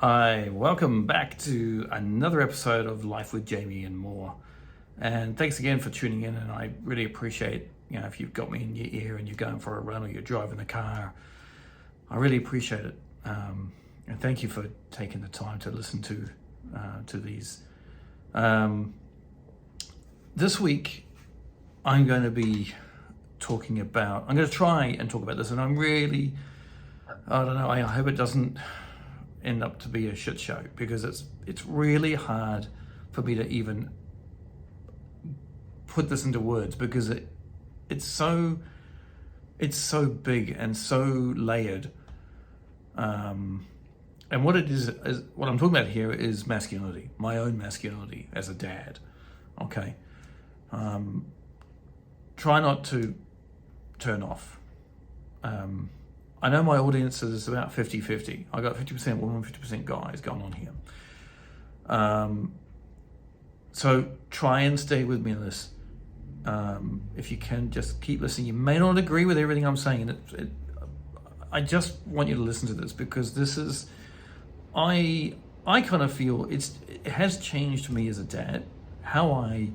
Hi, welcome back to another episode of Life with Jamie and More. And thanks again for tuning in. And I really appreciate, if you've got me in your ear and you're going for a run or you're driving the car, I really appreciate it. And thank you for taking the time to listen to these. This week, I'm going to try and talk about this. And I don't know, I hope it doesn't end up to be a shit show, because it's really hard for me to even put this into words, because it's so big and so layered. And what it is what I'm talking about here is masculinity, my own masculinity as a dad. Okay. Try not to turn off. I know my audience is about 50-50. I got 50% women, 50% guys going on here. So try and stay with me on this. If you can, just keep listening. You may not agree with everything I'm saying. I just want you to listen to this, because this is, I kind of feel it has changed me as a dad, how I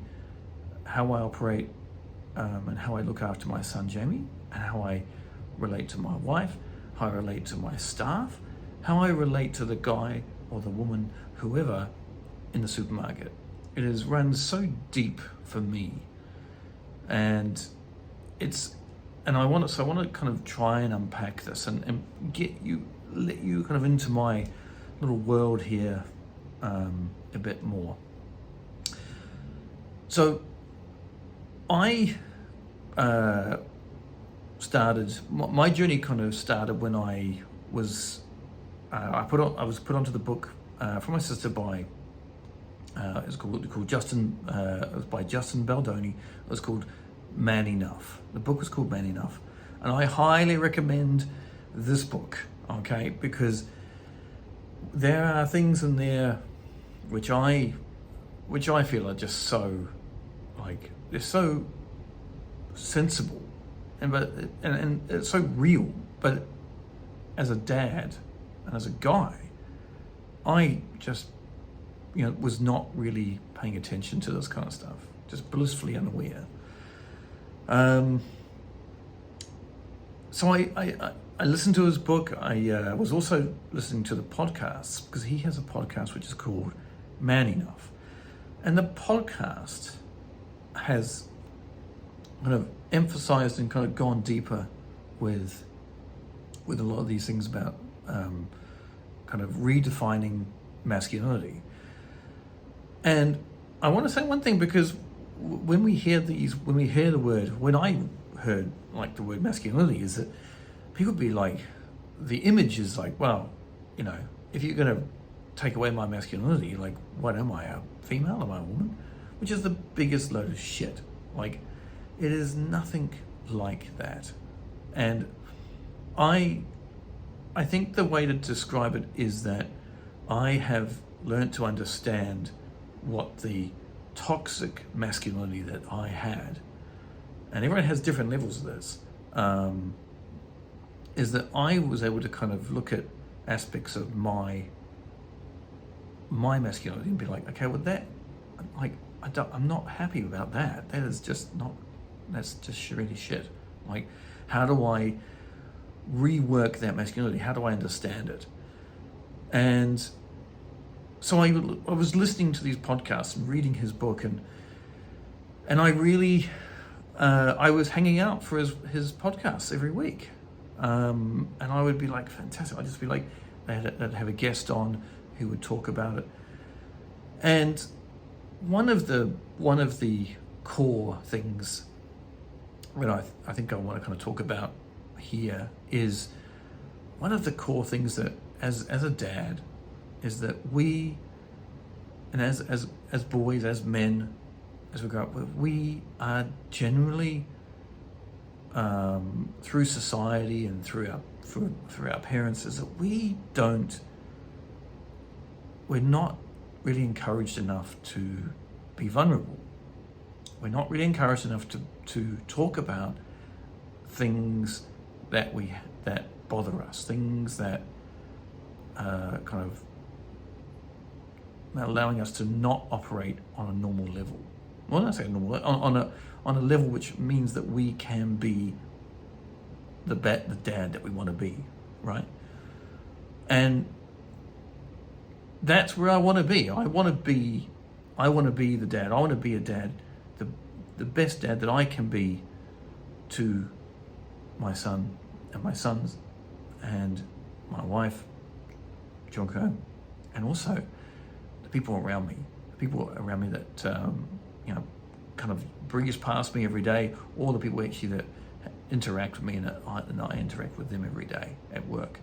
operate, and how I look after my son Jamie, and how I relate to my wife, how I relate to my staff, how I relate to the guy or the woman, whoever, in the supermarket. It has run so deep for me, and I want to kind of try and unpack this and let you kind of into my little world here a bit more. So my journey kind of started when I was put onto the book from my sister by it's called Justin. It was by Justin Baldoni. It was called Man Enough. The book was called Man Enough, and I highly recommend this book. Okay, because there are things in there which I feel are just so, they're so sensible, and it's so real. But as a dad and as a guy, I just was not really paying attention to this kind of stuff, just blissfully unaware. So I listened to his book. I was also listening to the podcasts, because he has a podcast which is called Man Enough, and the podcast has kind of emphasized and kind of gone deeper with a lot of these things about kind of redefining masculinity. And I want to say one thing, because when I heard the word masculinity, is that people be like, the image is like, well, if you're going to take away my masculinity, like, what am I, a female? Am I a woman? Which is the biggest load of shit. It is nothing like that. And I think the way to describe it is that I have learned to understand what the toxic masculinity that I had, and everyone has different levels of this, is that I was able to kind of look at aspects of my masculinity and be like, okay, well, that, I'm not happy about that. That's just really shit. How do I rework that masculinity? How do I understand it? And so I was listening to these podcasts and reading his book, and I really, I was hanging out for his podcasts every week. And I would be like, fantastic. I'd just be like, they'd have a guest on who would talk about it. And one of the core things that I think I want to kind of talk about here is, one of the core things that as a dad is that we, and as boys, as men, as we grow up, we are generally through society and through our parents, is that we're not really encouraged enough to be vulnerable. We're not really encouraged enough to talk about things that bother us, things that kind of allowing us to not operate on a normal level. Well, not say normal, on a level which means that we can be the dad that we want to be, right? And that's where I want to be. I want to be the dad. I want to be a dad, the best dad that I can be to my son and my sons and my wife, Jonko, and also the people around me. The people around me that kind of breeze past me every day, or the people actually that interact with me and I interact with them every day at work.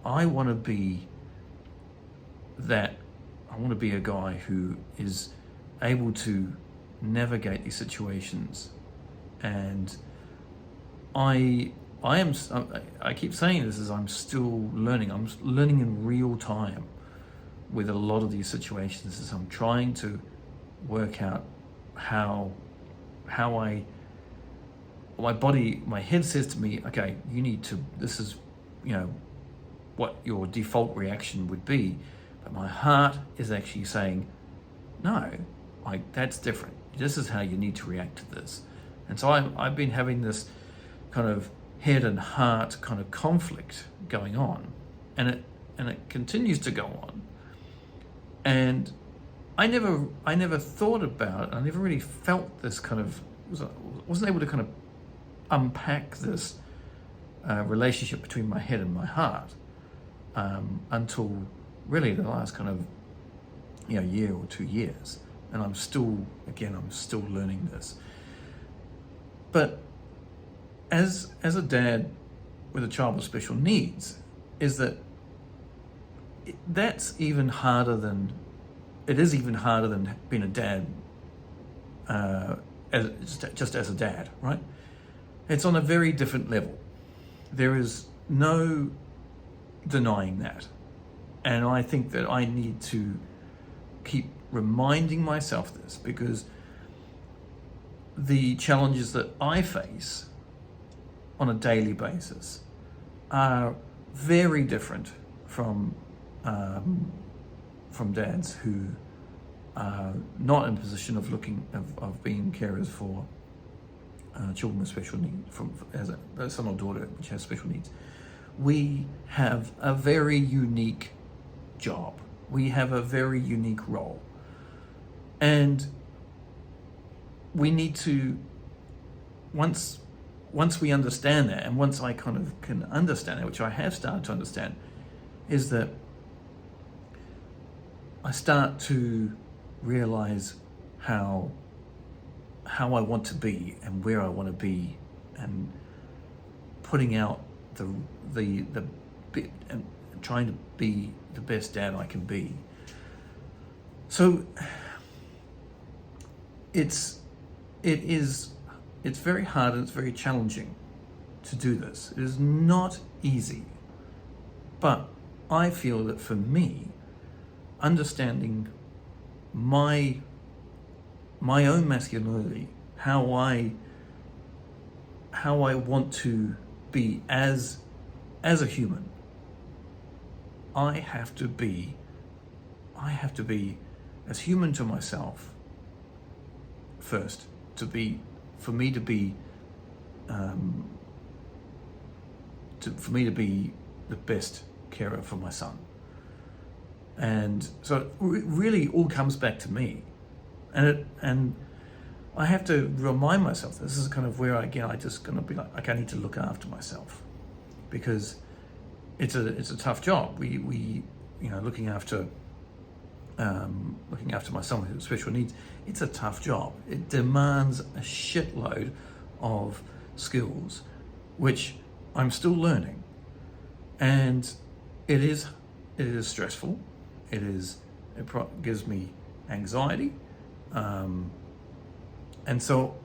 I want to be that. I want to be a guy who is able to navigate these situations, and I keep saying this as I'm still learning. I'm learning in real time with a lot of these situations as I'm trying to work out how my head says to me, okay, you need to, this is, what your default reaction would be. But my heart is actually saying, no, that's different. This is how you need to react to this. And so I've been having this kind of head and heart kind of conflict going on, and it continues to go on. And I never thought about it. I never really felt this kind of, wasn't able to kind of unpack this relationship between my head and my heart until really the last kind of year or 2 years. And I'm still learning this. But as a dad with a child with special needs, is that that's even harder than, it is even harder than being a dad just as a dad, right? It's on a very different level. There is no denying that. And I think that I need to keep reminding myself this, because the challenges that I face on a daily basis are very different from dads who are not in a position of being carers for children with special needs, as a son or daughter which has special needs. We have a very unique job. We have a very unique role. And we need to, once we understand that, and once I kind of can understand it, which I have started to understand, is that I start to realize how I want to be and where I want to be, and putting out the bit and trying to be the best dad I can be. So it's very hard and it's very challenging to do this. It is not easy. But I feel that for me, understanding my own masculinity, how I want to be as a human, I have to be as human to myself first, for me to be the best carer for my son. And so it really all comes back to me, and I have to remind myself this is kind of where I just gonna be like I need to look after myself, because it's a tough job. We looking after my son with special needs, it's a tough job. It demands a shitload of skills, which I'm still learning, and it is stressful. It gives me anxiety, and so,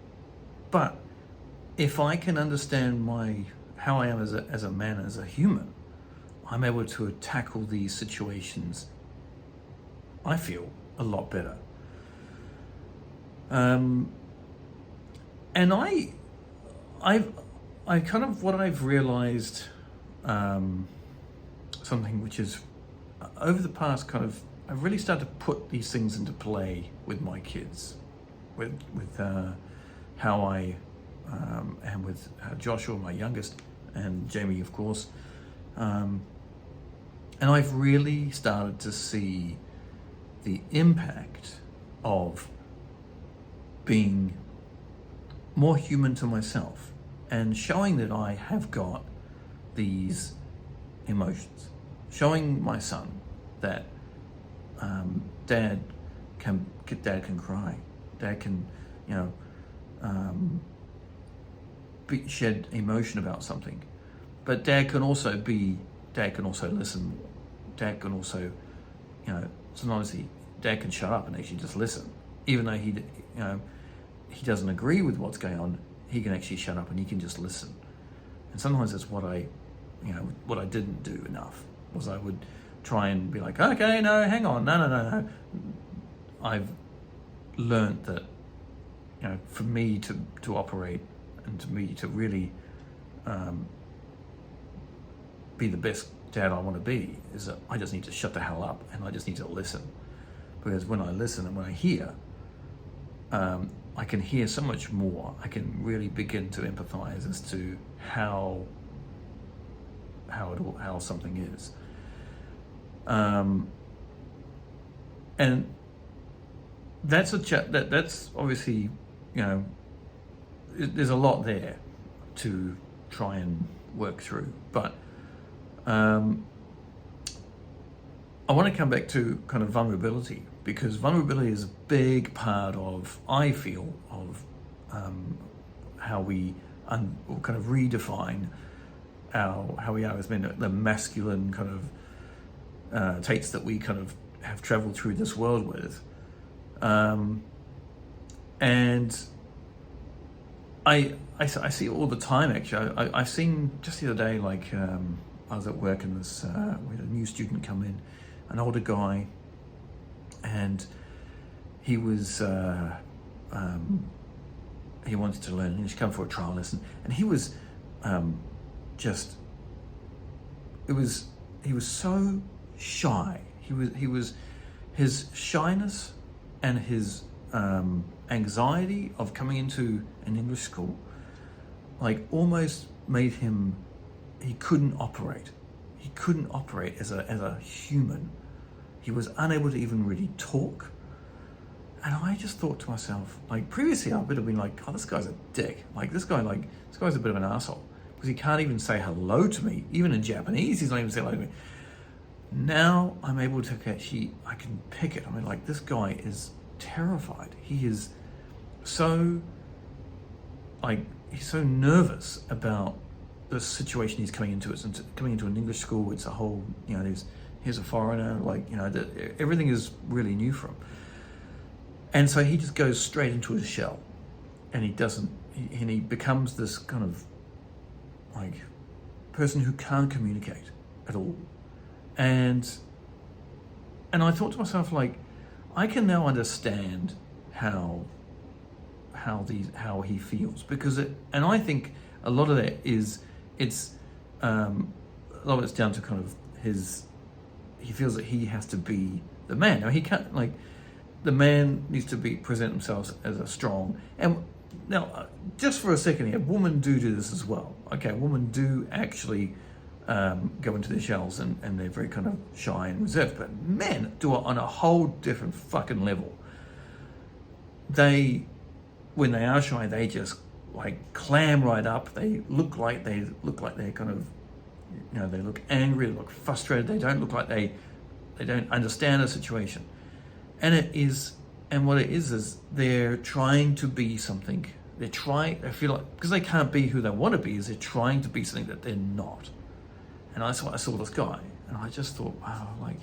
but if I can understand how I am as a man, as a human, I'm able to tackle these situations, I feel, a lot better. And I kind of, what I've realized, something which is over the past kind of I've really started to put these things into play with my kids, with how I am with Joshua, my youngest, and Jamie, of course. And I've really started to see the impact of being more human to myself and showing that I have got these emotions, showing my son that dad can cry, dad can, shed emotion about something, but dad can also listen. Dad can also, sometimes dad can shut up and actually just listen, even though he doesn't agree with what's going on. He can actually shut up and he can just listen. And sometimes that's what I didn't do enough, was I would try and be like, okay, no, hang on, no. I've learned that, for me to operate and to me to really be the best dad I want to be, is that I just need to shut the hell up and I just need to listen. Because when I listen and when I hear, I can hear so much more. I can really begin to empathize as to how something is. And that's that's obviously, there's a lot there to try and work through, but I want to come back to kind of vulnerability, because vulnerability is a big part of, I feel, of how we kind of redefine how we are as men, the masculine kind of traits that we kind of have traveled through this world with. And I see it all the time, actually. I've seen just the other day, like, I was at work and we had a new student come in, an older guy, and he was, he wanted to learn. He was coming for a trial lesson, and he was he was so shy. His shyness and his anxiety of coming into an English school, like, almost made him, he couldn't operate as a human. He was unable to even really talk. And I just thought to myself, like, previously I would have been like, oh, this guy's a dick. Like, this guy's a bit of an asshole, because he can't even say hello to me. Even in Japanese, he's not even saying hello to me. Now I'm able to I can pick it. I mean, like, this guy is terrified. He is so, he's so nervous about the situation he's coming into. It's coming into an English school. It's a whole, here's a foreigner, everything is really new for him. And so he just goes straight into his shell, and he becomes this kind of, like, person who can't communicate at all. And I thought to myself, like, I can now understand how he feels, because and I think a lot of that is, a lot of it's down to kind of he feels that he has to be the man. Now, he can't, like, the man needs to present himself as a strong, and now, just for a second here, women do this as well. Okay, women do actually go into their shells, and they're very kind of shy and reserved, but men do it on a whole different fucking level. When they are shy, they just, like, clam right up. They look like they're kind of, they look angry, they look frustrated. They don't look like they don't understand the situation. And what it is they're trying to be something. I feel like, because they can't be who they want to be, is they're trying to be something that they're not. And that's what I saw this guy, and I just thought, wow, like,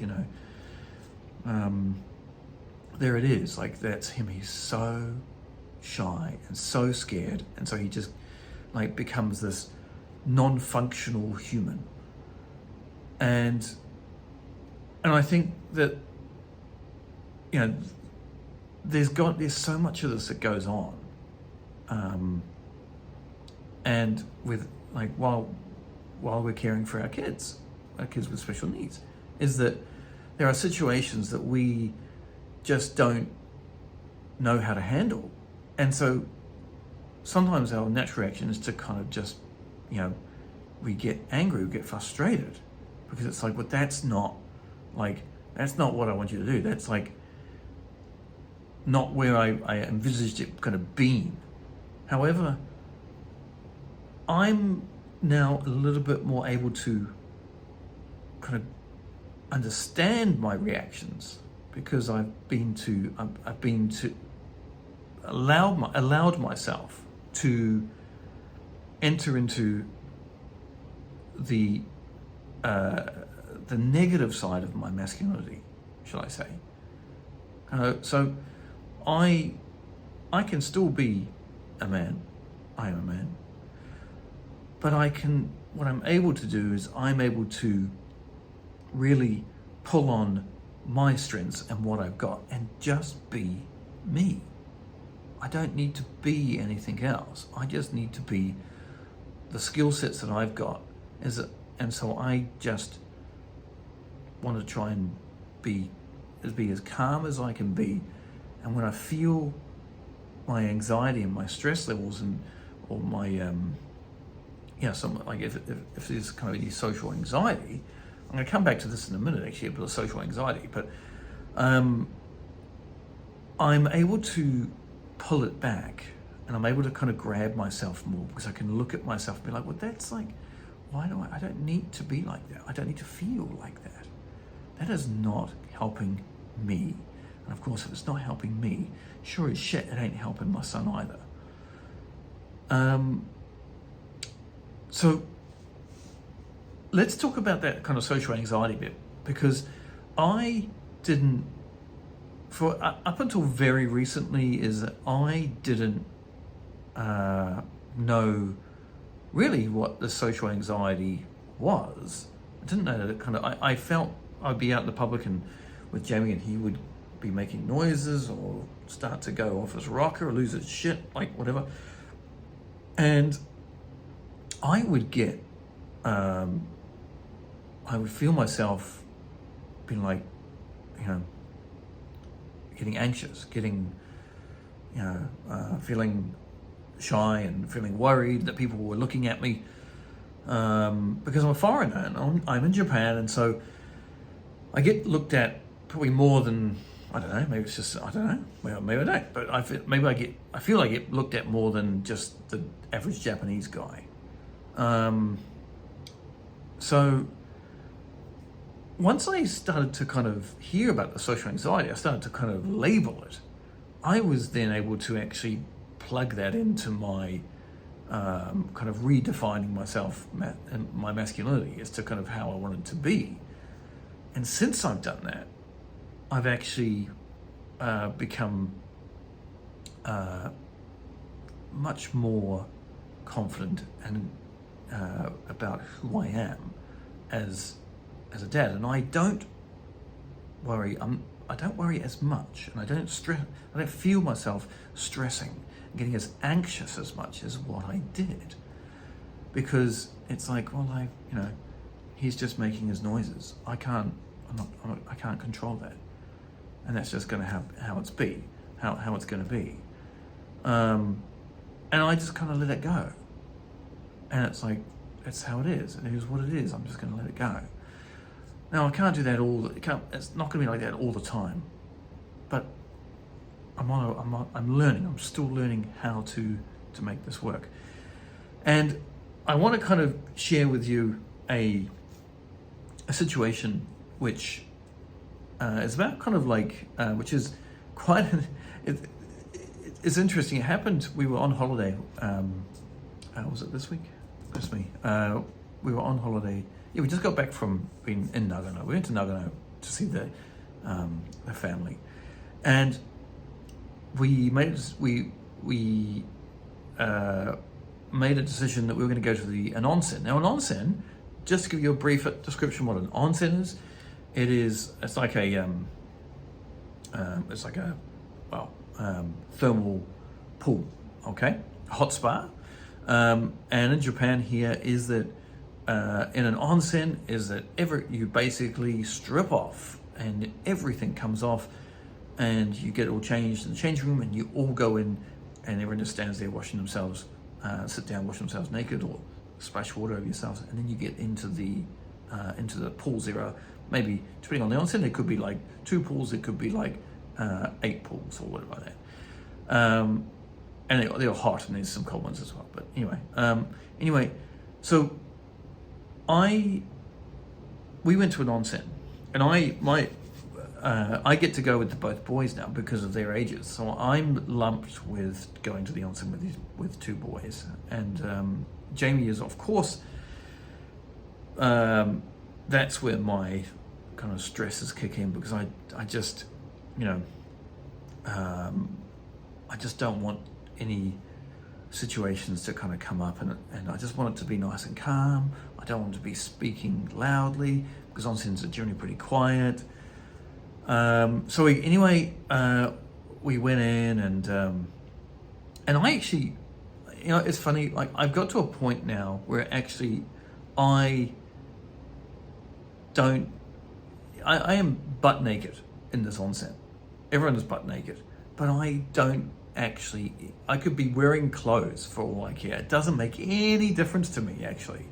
there it is. Like, that's him. He's so shy and so scared, and so he just, like, becomes this non-functional human. And I think that, there's so much of this that goes on, and with, like, while we're caring for our kids with special needs, is that there are situations that we just don't know how to handle. And so sometimes our natural reaction is to kind of just, we get angry, we get frustrated, because it's like, well, that's not what I want you to do. That's like not where I envisaged it kind of being. However, I'm now a little bit more able to kind of understand my reactions, because I've allowed myself to enter into the negative side of my masculinity, shall I say. So I can still be a man. I am a man. But what I'm able to do is I'm able to really pull on my strengths and what I've got and just be me. I don't need to be anything else. I just need to be the skill sets that I've got. And so I just want to try and be as calm as I can be. And when I feel my anxiety and my stress levels or my some, like if there's kind of any social anxiety, I'm going to come back to this in a minute actually about social anxiety, but I'm able to pull it back, and I'm able to kind of grab myself more, because I can look at myself and be like, well, that's like, why do I don't need to be like that. I don't need to feel like that. That is not helping me. And of course, if it's not helping me, sure as shit, it ain't helping my son either. So let's talk about that kind of social anxiety bit, because I didn't, up until very recently, is that I didn't know really what the social anxiety was. I didn't know that it kind of, I felt I'd be out in the public and with Jamie, and he would be making noises or start to go off his rocker or lose his shit, like whatever. And I would get, I would feel myself being like, getting anxious, getting, feeling shy and feeling worried that people were looking at me, because I'm a foreigner and I'm in Japan, and so I get looked at probably more than, I don't know, maybe it's just, I don't know, well, maybe I don't, but I feel I get looked at more than just the average Japanese guy. So once I started to kind of hear about the social anxiety, I started to kind of label it. I was then able to actually plug that into my kind of redefining myself and my masculinity as to kind of how I wanted to be. And since I've done that, I've actually become much more confident and about who I am as a dad, and I don't worry. I don't worry as much, and I don't feel myself stressing, getting as anxious as much as what I did, because it's like, well, he's just making his noises. I can't control that, and that's just going to have how it's going to be, and I just kind of let it go, and it's like, it's how it is. It is what it is. I'm just going to let it go. Now, I can't do that it's not going to be like that all the time, but I'm learning. I'm still learning how to make this work. And I want to kind of share with you a situation which is about kind of like, which is quite, it's interesting. It happened, we were on holiday, was it this week? That's me. We were on holiday. Yeah, we just got back from being in Nagano. We went to Nagano to see the family, and we made a decision that we were going to go to an onsen. Now, an onsen, just to give you a brief description what an onsen is, it's like a thermal pool, okay, a hot spa, and in Japan here is that in an onsen is that you basically strip off and everything comes off, and you get all changed in the change room, and you all go in, and everyone just stands there washing themselves, sit down, washing themselves naked, or splash water over yourselves, and then you get into the pools. There are maybe, depending on the onsen, it could be like 2 pools, it could be like 8 pools or whatever like that. And they're hot, and there's some cold ones as well. But anyway, so we went to an onsen, and I get to go with both boys now because of their ages. So I'm lumped with going to the onsen with 2 boys, and Jamie is, of course. That's where my kind of stresses kick in, because I just, I just don't want any situations to kind of come up, and I just want it to be nice and calm. I don't want to be speaking loudly, because onsens are generally pretty quiet. So we went in, and I actually, it's funny, like I've got to a point now where actually I am butt naked in this onsen. Everyone is butt naked, but I don't actually, I could be wearing clothes for all I care. It doesn't make any difference to me, actually.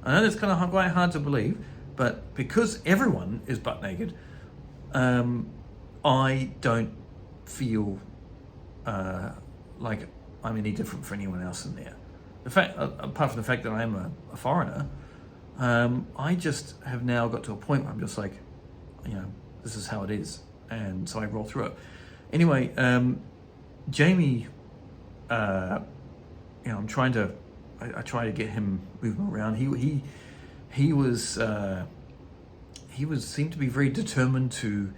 I know that's kind of quite hard to believe, but because everyone is butt naked, I don't feel like I'm any different for anyone else in there. The fact, apart from the fact that I am a foreigner, I just have now got to a point where I'm just like, this is how it is, and so I roll through it. Anyway, Jamie, I'm trying to, I try to get him moving around. He seemed to be very determined to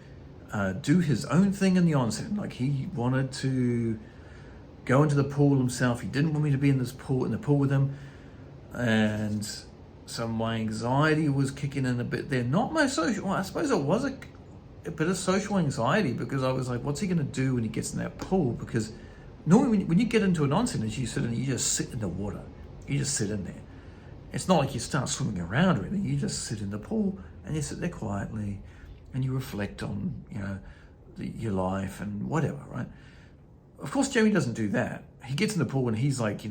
do his own thing in the onsen. Like, he wanted to go into the pool himself. He didn't want me to be in the pool with him, and so my anxiety was kicking in a bit there. Not my social, well, I suppose it was a bit of social anxiety, because I was like, what's he going to do when he gets in that pool? Because normally when you get into an onsen, as you sit in, you just sit in the water. You just sit in there. It's not like you start swimming around or anything. You just sit in the pool, and you sit there quietly, and you reflect on, your life and whatever, right? Of course, Jamie doesn't do that. He gets in the pool and he's like,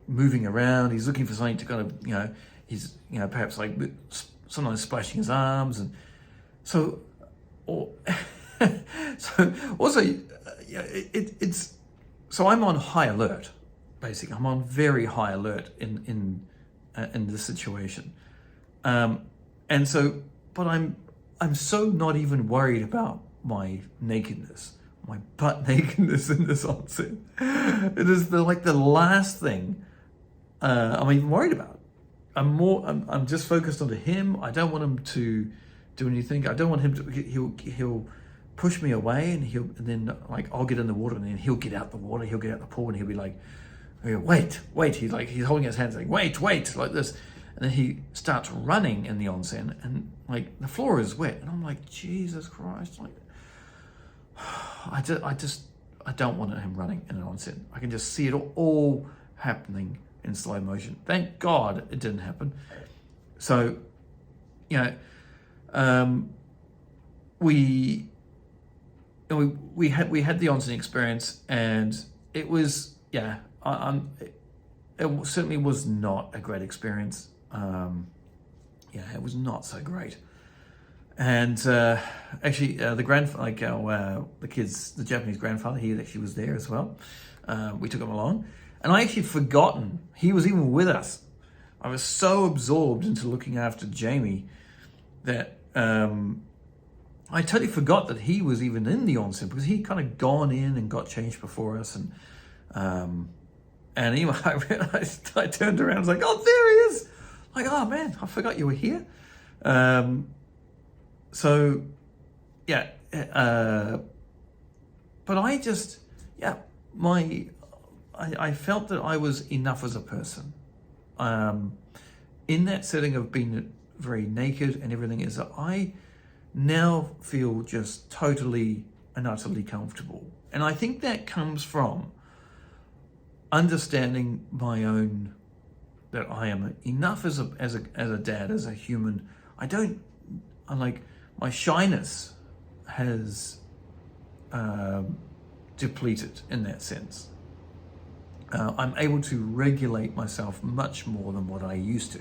moving around. He's looking for something to kind of, he's, perhaps like sometimes splashing his arms. And so, so also, it's, so I'm on high alert, basically. I'm on very high alert in this situation. And so, but I'm so not even worried about my nakedness, my butt nakedness in this onsen. It is the last thing I'm even worried about. I'm just focused on him. I don't want him to do anything. I don't want him to, he'll push me away, and then like I'll get in the water, and then he'll get out the water, he'll get out the pool, and he'll be like, wait, he's holding his hands like, wait, like this. And then he starts running in the onsen, and like the floor is wet, and I'm like, Jesus Christ, like I don't want him running in an onsen. I can just see it all happening in slow motion. Thank God it didn't happen. So, we had the onsen experience, and it was, it certainly was not a great experience. It was not so great. And actually, the Japanese grandfather, he actually was there as well. We took him along, and I actually forgotten he was even with us. I was so absorbed into looking after Jamie that I totally forgot that he was even in the onsen, because he kind of gone in and got changed before us, and anyway, I realized, I turned around, I was like, oh, there he is! Like, oh man, I forgot you were here. But I just, I felt that I was enough as a person. In that setting of being very naked and everything, is that I now feel just totally and utterly comfortable. And I think that comes from understanding my own, that I am enough as a dad, as a human. I'm like, my shyness has depleted in that sense. I'm able to regulate myself much more than what I used to.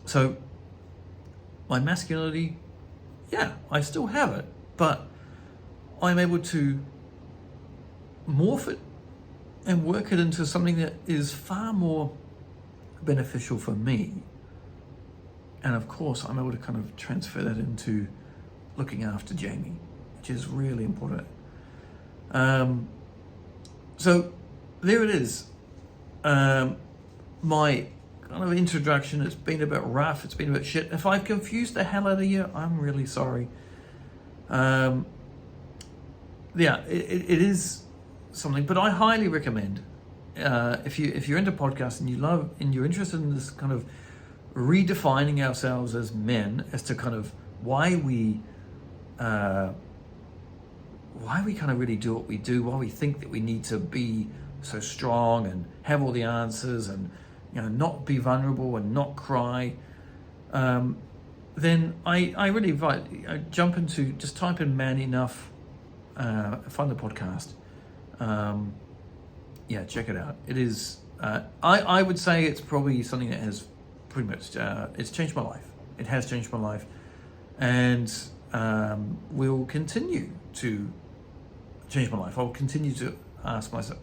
So my masculinity, yeah, I still have it, but I'm able to morph it and work it into something that is far more beneficial for me. And of course, I'm able to kind of transfer that into looking after Jamie, which is really important. So there it is. My kind of introduction, it's been a bit rough, it's been a bit shit. If I've confused the hell out of you, I'm really sorry. Yeah, it is something, but I highly recommend, if you're into podcasts and you're interested in this kind of redefining ourselves as men as to kind of why we kind of really do what we do, why we think that we need to be so strong and have all the answers and, you know, not be vulnerable and not cry, then I really invite, jump into, just type in Man Enough, find the podcast. Yeah, check it out. It is, I would say it's probably something that has pretty much, it's changed my life. It has changed my life, and will continue to change my life. I'll continue to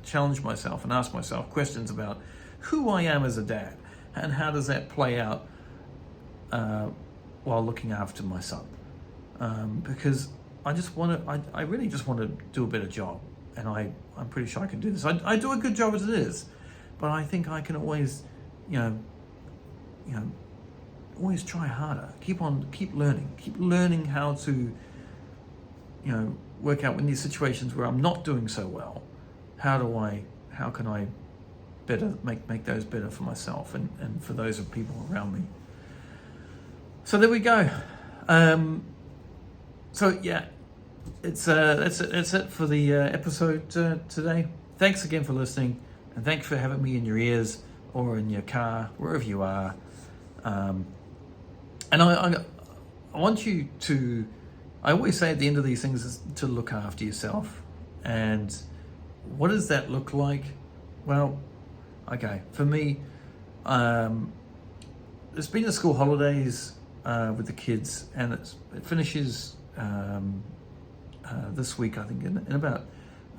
challenge myself and ask myself questions about who I am as a dad and how does that play out while looking after my son. Because I really just want to do a better job, and I'm pretty sure I can do this. I do a good job as it is, but I think I can always, always try harder. Keep learning how to, work out in these situations where I'm not doing so well. How can I better make those better for myself and for those of people around me. So there we go. So yeah, that's it for the episode today. Thanks again for listening, and thanks for having me in your ears or in your car, wherever you are. And I want you to, I always say at the end of these things is to look after yourself. And what does that look like? Well, okay, for me, it's been the school holidays with the kids, and it finishes this week, I think, in about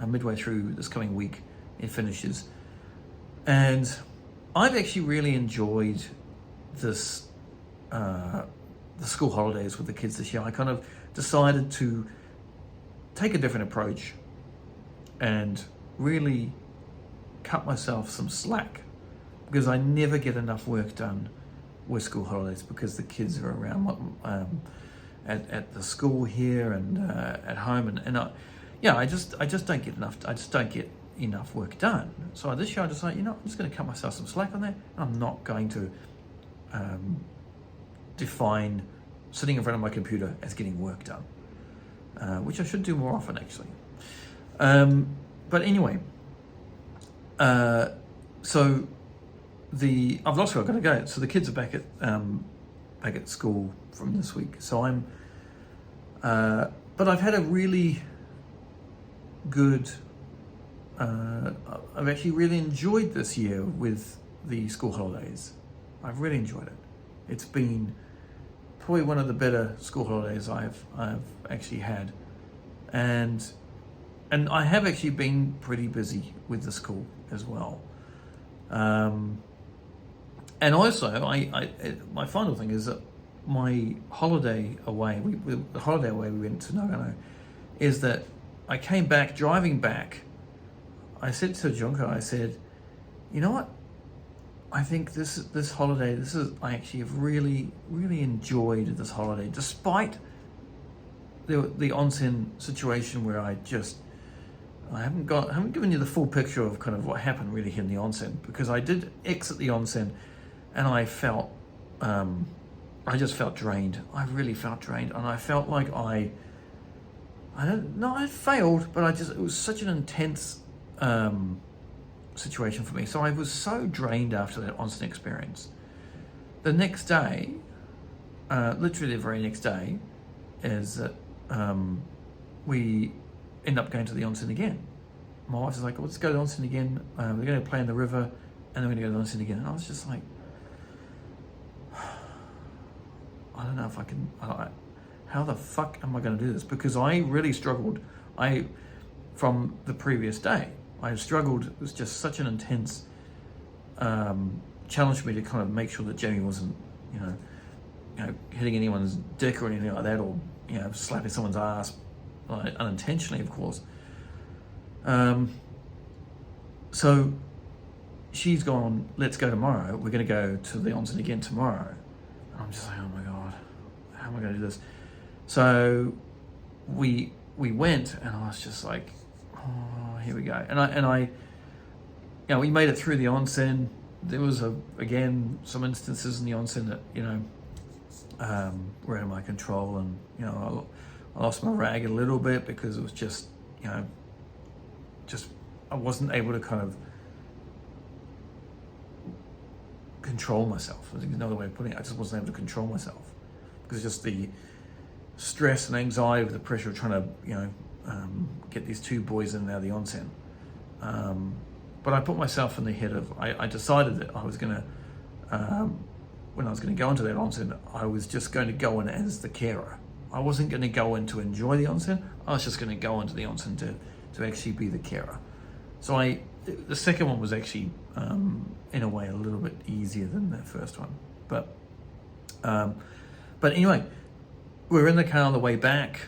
midway through this coming week, it finishes. And I've actually really enjoyed this, the school holidays with the kids this year. I kind of decided to take a different approach and really cut myself some slack, because I never get enough work done with school holidays because the kids are around at the school here and at home, and I just don't get enough. I just don't get enough work done. So this year I decided, I'm just going to cut myself some slack on that. I'm not going to define sitting in front of my computer as getting work done, which I should do more often actually. But anyway, so I've got to go. So the kids are back at school from this week. So but I've had a really good, I've actually really enjoyed this year with the school holidays. I've really enjoyed it. It's been probably one of the better school holidays I've actually had, and I have actually been pretty busy with the school as well. And also, my final thing is that my holiday away, the holiday away we went to Nagano, is that I came back, driving back, I said to Junko, I said, you know what? I think this holiday, I actually have really, really enjoyed this holiday, despite the onsen situation where I haven't given you the full picture of kind of what happened really here in the onsen, because I did exit the onsen and I felt, I just felt drained. I really felt drained, and I felt like I failed, but it was such an intense situation for me. So I was so drained after that onsen experience. The next day, literally the very next day is that we end up going to the onsen again. My wife was like, let's go to the onsen again. We're going to play in the river, and then we're going to go to the onsen again. And I was just like, I don't know if I can, how the fuck am I going to do this? Because I really struggled. From the previous day, I struggled. It was just such an intense challenge for me to kind of make sure that Jamie wasn't, hitting anyone's dick or anything like that, or, slapping someone's ass, unintentionally, of course. So she's gone, let's go tomorrow. We're going to go to the onsen again tomorrow. And I'm just like, oh my God, how am I going to do this? So we went, and I was just like, oh, here we go. And I we made it through the onsen. There was again some instances in the onsen that were out of my control, and I lost my rag a little bit because it was just I wasn't able to kind of control myself. There's another way of putting it. I just wasn't able to control myself because just the stress and anxiety of the pressure of trying to get these two boys in and out of the onsen. But I put myself in the head of, I decided that I was going to, when I was going to go into that onsen, I was just going to go in as the carer. I wasn't going to go in to enjoy the onsen. I was just going to go into the onsen to actually be the carer. So the second one was actually, in a way, a little bit easier than the first one. But anyway, we were in the car on the way back,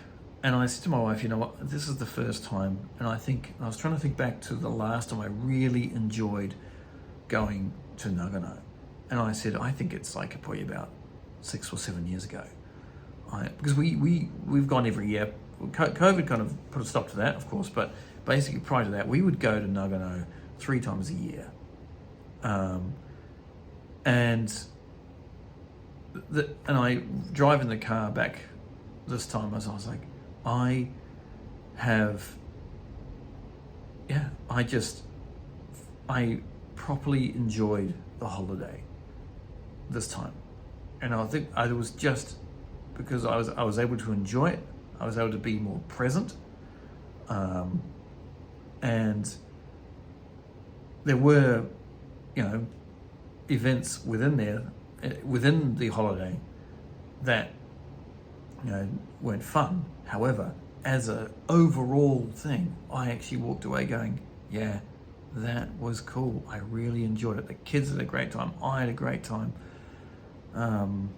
and I said to my wife, you know what, this is the first time, and I was trying to think back to the last time I really enjoyed going to Nagano. And I said, I think it's like probably about 6 or 7 years ago. Because we've gone every year. COVID kind of put a stop to that, of course, but basically prior to that, we would go to Nagano 3 times a year. And I drive in the car back this time, as I was like, I properly enjoyed the holiday this time. And I think I was just, because I was able to enjoy it, I was able to be more present, and there were, events within the holiday that, weren't fun. However, as a overall thing, I actually walked away going, yeah, that was cool. I really enjoyed it. The kids had a great time. I had a great time. And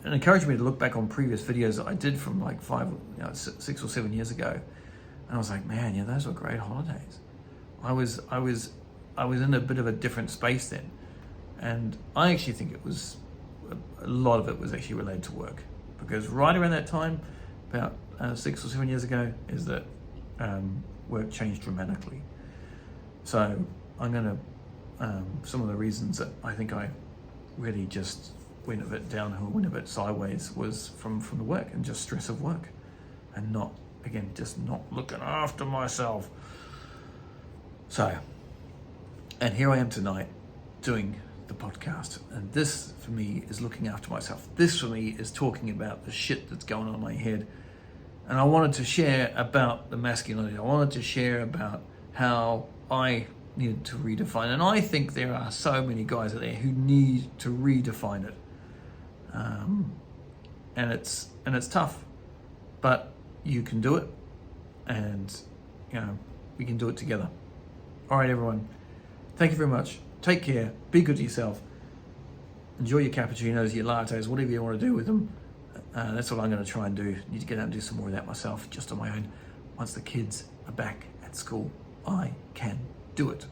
it encouraged me to look back on previous videos that I did from like 6 or 7 years ago. And I was like, man, yeah, those were great holidays. I was in a bit of a different space then. And I actually think a lot of it was actually related to work, because right around that time, about 6 or 7 years ago, is that work changed dramatically. So I'm going to, some of the reasons that I think I really just went a bit downhill, went a bit sideways, was from the work and just stress of work, and not looking after myself. So, and here I am tonight doing the podcast, and this for me is looking after myself. This for me is talking about the shit that's going on in my head. And I wanted to share about the masculinity. I wanted to share about how I needed to redefine. And I think there are so many guys out there who need to redefine it. And it's tough, but you can do it, and we can do it together. All right, everyone. Thank you very much. Take care. Be good to yourself. Enjoy your cappuccinos, your lattes, whatever you want to do with them. That's what I'm going to try and do. Need to get out and do some more of that myself, just on my own. Once the kids are back at school, I can do it.